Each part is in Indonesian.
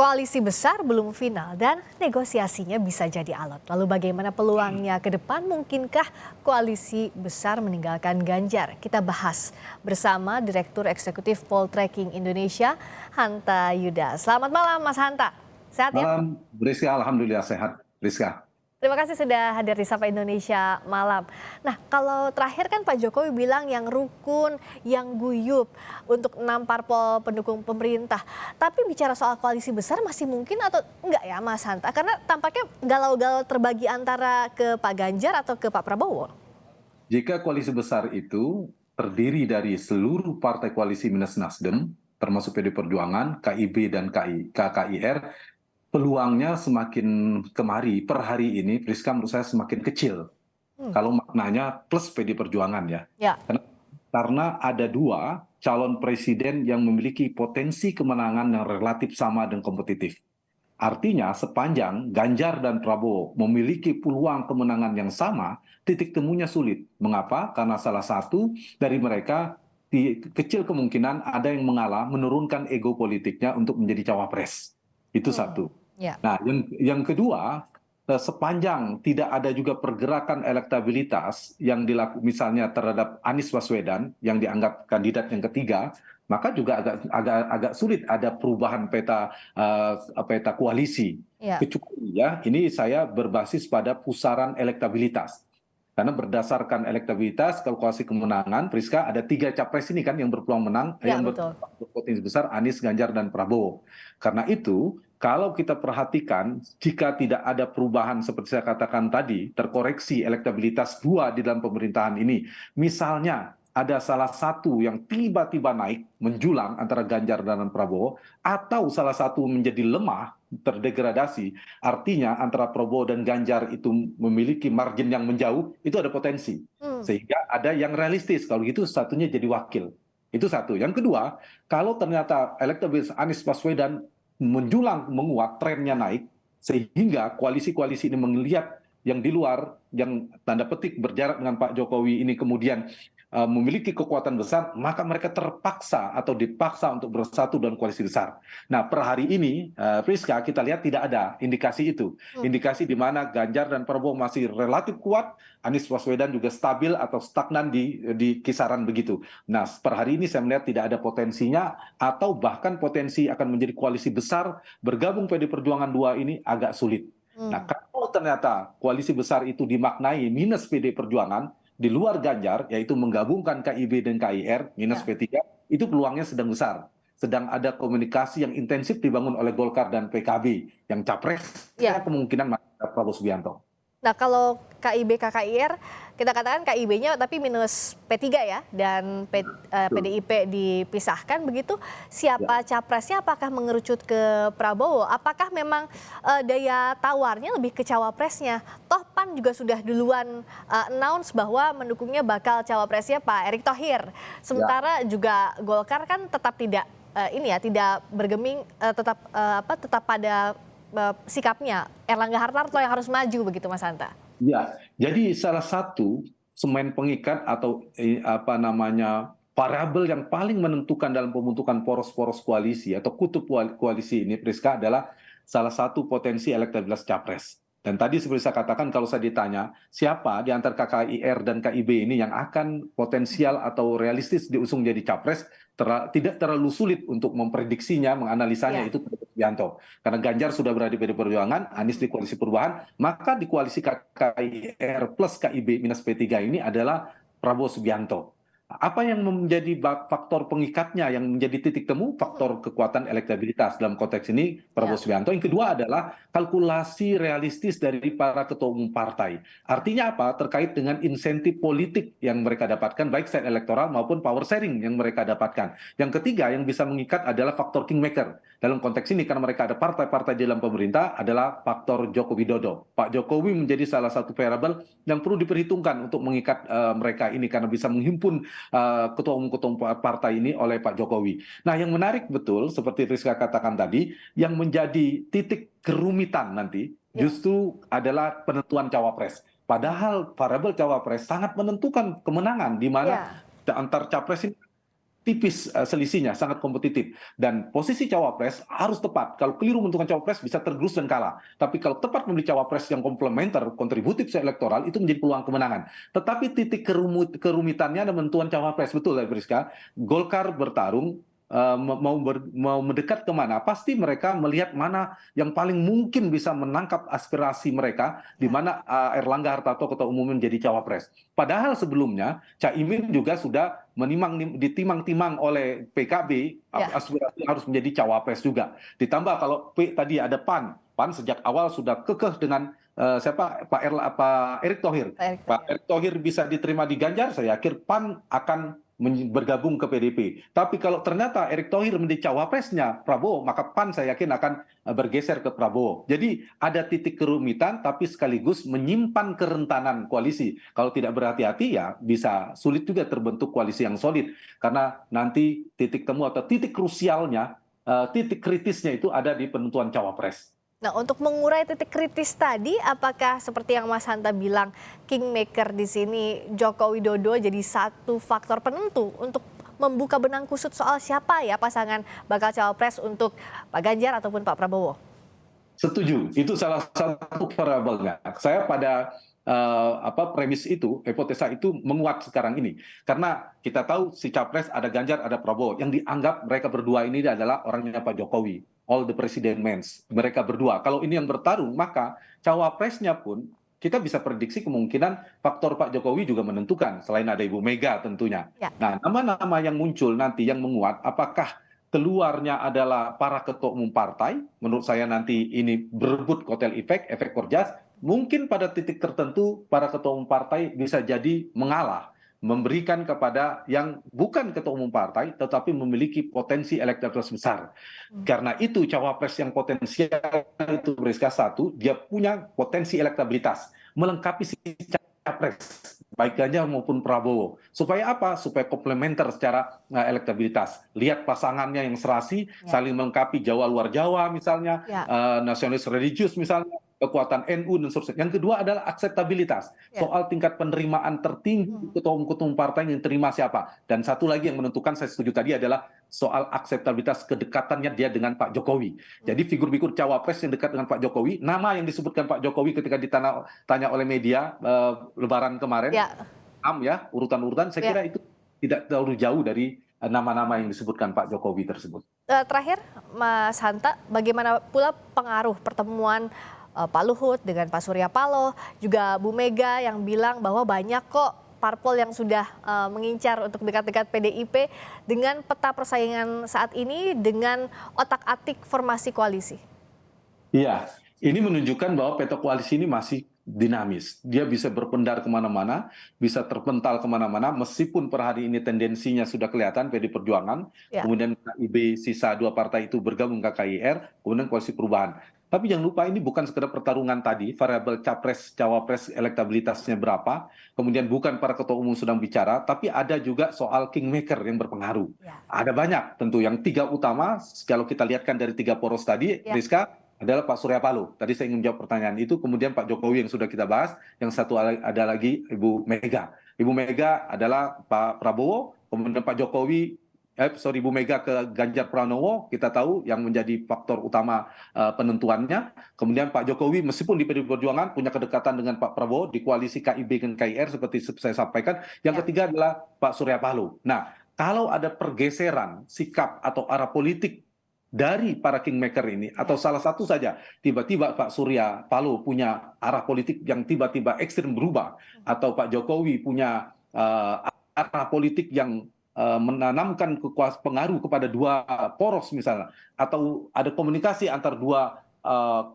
Koalisi besar belum final dan negosiasinya bisa jadi alot. Lalu bagaimana peluangnya ke depan? Mungkinkah koalisi besar meninggalkan Ganjar? Kita bahas bersama Direktur Eksekutif Poltreking Indonesia, Hanta Yuda. Selamat malam Mas Hanta. Sehat ya? Malam, Rizka, alhamdulillah sehat, Rizka. Terima kasih sudah hadir di Sapa Indonesia malam. Nah, kalau terakhir kan Pak Jokowi bilang yang rukun, yang guyup untuk 6 parpol pendukung pemerintah. Tapi bicara soal koalisi besar masih mungkin atau enggak ya Mas Hanta? Karena tampaknya galau-galau terbagi antara ke Pak Ganjar atau ke Pak Prabowo. Jika koalisi besar itu terdiri dari seluruh partai koalisi minus Nasdem, termasuk PD Perjuangan, KIB dan KKIR, peluangnya semakin kemari per hari ini, Priska menurut saya semakin kecil. Kalau maknanya plus PD Perjuangan ya. Ya. Karena ada dua calon presiden yang memiliki potensi kemenangan yang relatif sama dan kompetitif. Artinya sepanjang Ganjar dan Prabowo memiliki peluang kemenangan yang sama, titik temunya sulit. Mengapa? Karena salah satu dari mereka kecil kemungkinan ada yang mengalah menurunkan ego politiknya untuk menjadi cawapres. Itu satu. Ya. Nah, yang kedua, sepanjang tidak ada juga pergerakan elektabilitas yang dilakukan misalnya terhadap Anies Baswedan yang dianggap kandidat yang ketiga, maka juga agak sulit ada perubahan peta koalisi. Ya. Kecuali ya, ini saya berbasis pada pusaran elektabilitas. Karena berdasarkan elektabilitas, kalkulasi kemenangan, Priska ada 3 capres ini kan yang berpeluang menang, Ya, yang betul. berpotensi besar, Anies, Ganjar, dan Prabowo. Karena itu, kalau kita perhatikan, jika tidak ada perubahan seperti saya katakan tadi, terkoreksi elektabilitas dua di dalam pemerintahan ini, misalnya ada salah satu yang tiba-tiba naik, menjulang antara Ganjar dan Prabowo, atau salah satu menjadi lemah, terdegradasi, artinya antara Prabowo dan Ganjar itu memiliki margin yang menjauh, itu ada potensi. Sehingga ada yang realistis, kalau gitu satunya jadi wakil. Itu satu. Yang kedua, kalau ternyata elektabilitas Anies Baswedan menjulang, menguat, trennya naik, sehingga koalisi-koalisi ini melihat yang di luar, yang tanda petik berjarak dengan Pak Jokowi ini kemudian memiliki kekuatan besar, maka mereka terpaksa atau dipaksa untuk bersatu dalam koalisi besar. Nah, per hari ini, Priska, kita lihat tidak ada indikasi itu. Indikasi di mana Ganjar dan Prabowo masih relatif kuat, Anies Baswedan juga stabil atau stagnan di kisaran begitu. Nah, per hari ini saya melihat tidak ada potensinya, atau bahkan potensi akan menjadi koalisi besar, bergabung PD Perjuangan 2 ini agak sulit. Nah, kalau ternyata koalisi besar itu dimaknai minus PD Perjuangan, di luar Ganjar, yaitu menggabungkan KIB dan KIR, minus Ya. P3, itu peluangnya sedang besar. Sedang ada komunikasi yang intensif dibangun oleh Golkar dan PKB, yang capresnya Ya. kemungkinan Prabowo Subianto. Nah, kalau KIB KKIR kita katakan KIB-nya tapi minus P3 ya, dan PDIP dipisahkan begitu. Siapa capresnya, apakah mengerucut ke Prabowo? Apakah memang daya tawarnya lebih ke cawapresnya? Toh PAN juga sudah duluan announce bahwa mendukungnya bakal cawapresnya Pak Erick Thohir. Sementara juga Golkar kan tetap tidak tidak bergeming, tetap pada sikapnya Erlangga Hartarto yang harus maju begitu Mas Hanta. Ya, jadi salah satu semen pengikat atau variabel yang paling menentukan dalam pembentukan poros-poros koalisi atau kutub koalisi ini, Priska, adalah salah satu potensi elektabilitas capres. Dan tadi seperti saya katakan, kalau saya ditanya siapa di antara KKIR dan KIB ini yang akan potensial atau realistis diusung jadi capres, tidak terlalu sulit untuk memprediksinya, menganalisanya, itu Prabowo Subianto. Karena Ganjar sudah berada di PD Perjuangan, Anies di koalisi perubahan, maka di koalisi KKIR plus KIB minus P3 ini adalah Prabowo Subianto. Apa yang menjadi faktor pengikatnya, yang menjadi titik temu, faktor kekuatan elektabilitas dalam konteks ini Prabowo Subianto. Yang kedua adalah kalkulasi realistis dari para ketua umum partai. Artinya apa? Terkait dengan insentif politik yang mereka dapatkan, baik secara elektoral maupun power sharing yang mereka dapatkan. Yang ketiga yang bisa mengikat adalah faktor kingmaker. Dalam konteks ini, karena mereka ada partai-partai di dalam pemerintah, adalah faktor Joko Widodo. Pak Jokowi menjadi salah satu variabel yang perlu diperhitungkan untuk mengikat mereka ini, karena bisa menghimpun ketua umum partai ini oleh Pak Jokowi. Nah, yang menarik betul seperti Rizka katakan tadi, yang menjadi titik kerumitan nanti justru adalah penentuan cawapres. Padahal variabel cawapres sangat menentukan kemenangan, di mana antar capres ini tipis selisihnya, sangat kompetitif. Dan posisi cawapres harus tepat. Kalau keliru menentukan cawapres bisa tergerus dan kalah. Tapi kalau tepat memilih cawapres yang komplementer, kontributif elektoral, itu menjadi peluang kemenangan. Tetapi titik kerumitannya adalah menentukan cawapres. Betul ya, Priska? Golkar bertarung mau mendekat kemana, pasti mereka melihat mana yang paling mungkin bisa menangkap aspirasi mereka, di mana Erlangga Hartarto ketua umum menjadi cawapres. Padahal sebelumnya Caimin juga sudah ditimang-timang oleh PKB, aspirasi harus menjadi cawapres juga. Ditambah kalau tadi ada PAN sejak awal sudah kekeh dengan siapa Pak Erick Thohir. Pak Erick Thohir bisa diterima di Ganjar, saya yakin PAN akan bergabung ke PDP. Tapi kalau ternyata Erick Thohir menjadi cawapresnya Prabowo, maka PAN saya yakin akan bergeser ke Prabowo. Jadi ada titik kerumitan, tapi sekaligus menyimpan kerentanan koalisi. Kalau tidak berhati-hati ya bisa sulit juga terbentuk koalisi yang solid. Karena nanti titik temu atau titik krusialnya, titik kritisnya itu ada di penentuan cawapres. Nah, untuk mengurai titik kritis tadi, apakah seperti yang Mas Hanta bilang, kingmaker di sini Joko Widodo jadi satu faktor penentu untuk membuka benang kusut soal siapa ya pasangan bakal cawapres untuk Pak Ganjar ataupun Pak Prabowo? Setuju, itu salah satu variabelnya. Saya pada premis itu, hipotesa itu menguat sekarang ini. Karena kita tahu si capres ada Ganjar, ada Prabowo. Yang dianggap mereka berdua ini adalah orangnya Pak Jokowi. All the president mens. Mereka berdua. Kalau ini yang bertarung, maka cawapresnya pun kita bisa prediksi kemungkinan faktor Pak Jokowi juga menentukan. Selain ada Ibu Mega tentunya. Ya. Nah, nama-nama yang muncul nanti yang menguat, apakah keluarnya adalah para ketua umum partai? Menurut saya nanti ini berebut kotel efek korjas. Mungkin pada titik tertentu para ketua umum partai bisa jadi mengalah, memberikan kepada yang bukan ketua umum partai tetapi memiliki potensi elektabilitas besar. Karena itu cawapres yang potensial itu Priska, satu, dia punya potensi elektabilitas melengkapi si capres baik Ganjar maupun Prabowo. Supaya apa? Supaya komplementer secara elektabilitas. Lihat pasangannya yang serasi, saling melengkapi Jawa luar Jawa misalnya, nasionalis religius misalnya, kekuatan NU dan seterusnya. Yang kedua adalah akseptabilitas. Soal tingkat penerimaan tertinggi ketua umum partai yang diterima siapa. Dan satu lagi yang menentukan, saya setuju tadi, adalah soal akseptabilitas kedekatannya dia dengan Pak Jokowi. Jadi figur-figur cawapres yang dekat dengan Pak Jokowi, nama yang disebutkan Pak Jokowi ketika ditanya oleh media Lebaran kemarin, urutan-urutan, saya kira itu tidak terlalu jauh dari nama-nama yang disebutkan Pak Jokowi tersebut. Terakhir, Mas Hanta, bagaimana pula pengaruh pertemuan Pak Luhut dengan Pak Surya Paloh, juga Bu Mega yang bilang bahwa banyak kok parpol yang sudah mengincar untuk dekat-dekat PDIP dengan peta persaingan saat ini dengan otak-atik formasi koalisi? Iya, ini menunjukkan bahwa peta koalisi ini masih dinamis. Dia bisa berpendar kemana-mana, bisa terpental kemana-mana, meskipun per hari ini tendensinya sudah kelihatan PD Perjuangan, kemudian KIB sisa dua partai itu bergabung ke KIR, kemudian koalisi perubahan. Tapi jangan lupa ini bukan sekedar pertarungan tadi, variabel capres, cawapres, elektabilitasnya berapa, kemudian bukan para ketua umum sedang bicara, tapi ada juga soal kingmaker yang berpengaruh. Ada banyak tentu, yang tiga utama, kalau kita lihatkan dari tiga poros tadi, Rizka, adalah Pak Surya Paloh. Tadi saya ingin menjawab pertanyaan itu, kemudian Pak Jokowi yang sudah kita bahas, yang satu ada lagi Ibu Mega. Ibu Mega adalah Pak Prabowo, kemudian Pak Jokowi, Ibu Mega ke Ganjar Pranowo, kita tahu yang menjadi faktor utama penentuannya. Kemudian Pak Jokowi meskipun di PDI Perjuangan punya kedekatan dengan Pak Prabowo di koalisi KIB dan KIR seperti saya sampaikan. Yang ketiga adalah Pak Surya Paloh. Nah, kalau ada pergeseran sikap atau arah politik dari para kingmaker ini, atau salah satu saja tiba-tiba Pak Surya Paloh punya arah politik yang tiba-tiba ekstrim berubah, atau Pak Jokowi punya arah politik yang menanamkan pengaruh kepada dua poros misalnya, atau ada komunikasi antar dua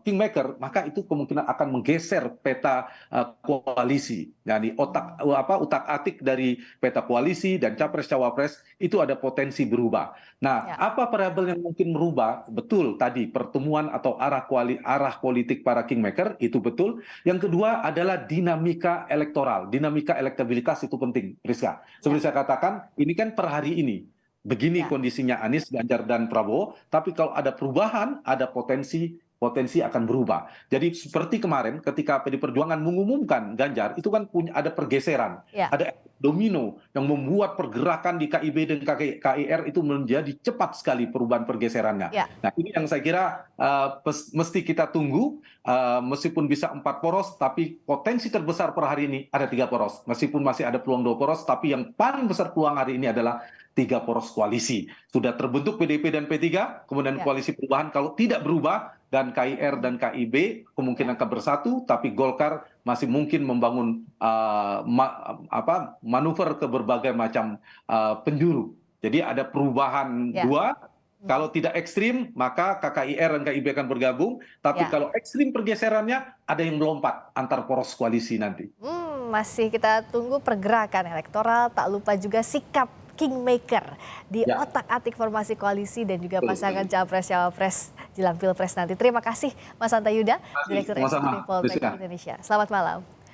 kingmaker, maka itu kemungkinan akan menggeser peta koalisi. Jadi utak-atik dari peta koalisi dan capres-cawapres itu ada potensi berubah. Nah, apa variabel yang mungkin merubah? Betul tadi pertemuan atau arah politik para kingmaker itu betul. Yang kedua adalah dinamika elektoral, dinamika elektabilitas itu penting, Rizka. Seperti saya katakan, ini kan per hari ini. Begini kondisinya Anies, Ganjar, dan Prabowo, tapi kalau ada perubahan, ada potensi potensi akan berubah. Jadi seperti kemarin ketika PD Perjuangan mengumumkan Ganjar, itu kan punya ada pergeseran, Ya, ada domino yang membuat pergerakan di KIB dan KIR itu menjadi cepat sekali perubahan pergeserannya. ya. Nah ini yang saya kira mesti kita tunggu, meskipun bisa 4 poros, tapi potensi terbesar per hari ini ada 3 poros. Meskipun masih ada peluang 2 poros, tapi yang paling besar peluang hari ini adalah 3 poros koalisi. Sudah terbentuk PDIP dan P3, kemudian Ya. koalisi perubahan kalau tidak berubah, dan KIR dan KIB kemungkinan akan bersatu, tapi Golkar masih mungkin membangun manuver ke berbagai macam penjuru. Jadi ada perubahan Ya. dua. Kalau tidak ekstrim, maka KKIR dan KIB akan bergabung. Tapi Ya. kalau ekstrim pergeserannya, ada yang melompat antar poros koalisi nanti. Masih kita tunggu pergerakan elektoral, tak lupa juga sikap kingmaker di Ya. otak-atik formasi koalisi dan juga Betul. pasangan capres-cawapres jelang Pilpres nanti. Terima kasih Mas Hanta Yuda, Terima kasih. Direktur Sama-sama, Eksekutif Poltreking Lucia. Indonesia. Selamat malam.